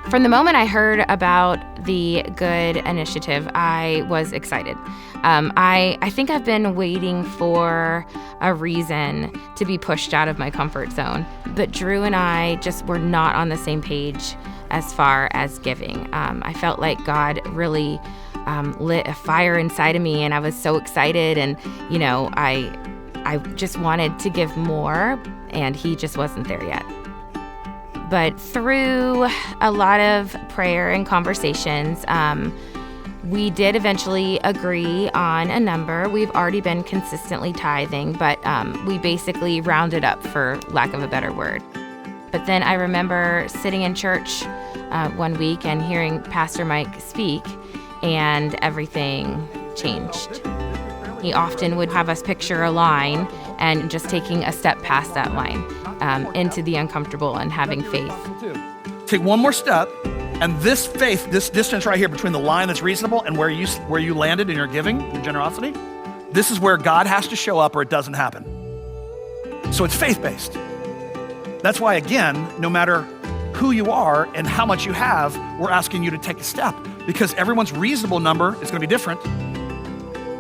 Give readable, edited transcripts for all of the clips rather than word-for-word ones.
From the moment I heard about the Good Initiative, I was excited. I think I've been waiting for a reason to be pushed out of my comfort zone. But Drew and I just were not on the same page as far as giving. I felt like God really lit a fire inside of me, and I was so excited. And, I just wanted to give more, and he just wasn't there yet. But through a lot of prayer and conversations, we did eventually agree on a number. We've already been consistently tithing, but we basically rounded up, for lack of a better word. But then I remember sitting in church one week and hearing Pastor Mike speak, and everything changed. He often would have us picture a line and just taking a step past that line into the uncomfortable and having faith. Take one more step, and this faith, this distance right here between the line that's reasonable and where you landed in your giving, your generosity, this is where God has to show up or it doesn't happen. So it's faith-based. That's why, again, no matter who you are and how much you have, we're asking you to take a step, because everyone's reasonable number is going to be different.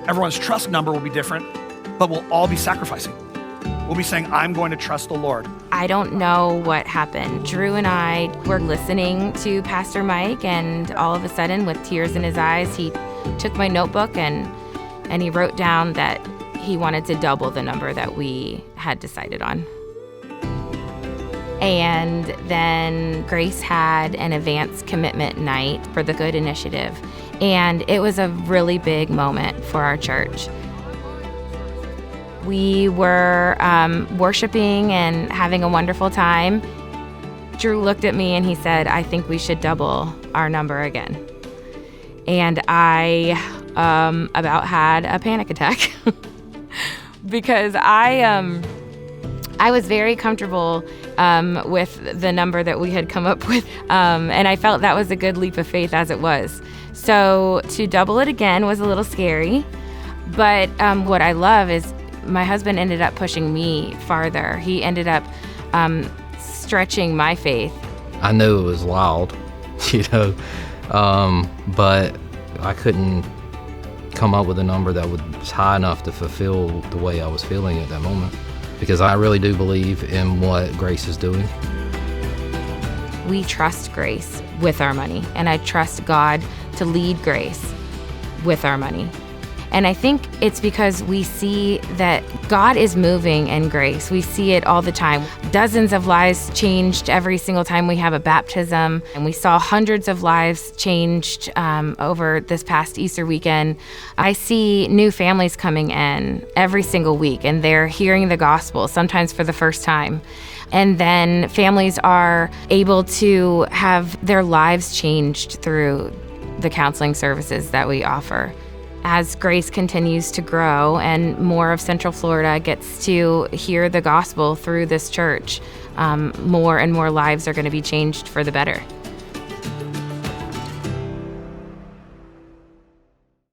Everyone's trust number will be different, but we'll all be sacrificing. We'll be saying, I'm going to trust the Lord. I don't know what happened. Drew and I were listening to Pastor Mike, and all of a sudden, with tears in his eyes, he took my notebook and he wrote down that he wanted to double the number that we had decided on. And then Grace had an advance commitment night for the Good Initiative, and it was a really big moment for our church. We were worshiping and having a wonderful time. Drew looked at me and he said, I think we should double our number again. And I about had a panic attack because I was very comfortable with the number that we had come up with, and I felt that was a good leap of faith as it was. So to double it again was a little scary, but what I love is my husband ended up pushing me farther. He ended up stretching my faith. I knew it was wild, but I couldn't come up with a number that was high enough to fulfill the way I was feeling at that moment, because I really do believe in what Grace is doing. We trust Grace with our money, and I trust God to lead Grace with our money. And I think it's because we see that God is moving in Grace. We see it all the time. Dozens of lives changed every single time we have a baptism. And we saw hundreds of lives changed over this past Easter weekend. I see new families coming in every single week, and they're hearing the gospel, sometimes for the first time. And then families are able to have their lives changed through the counseling services that we offer. As Grace continues to grow and more of Central Florida gets to hear the gospel through this church, more and more lives are going to be changed for the better.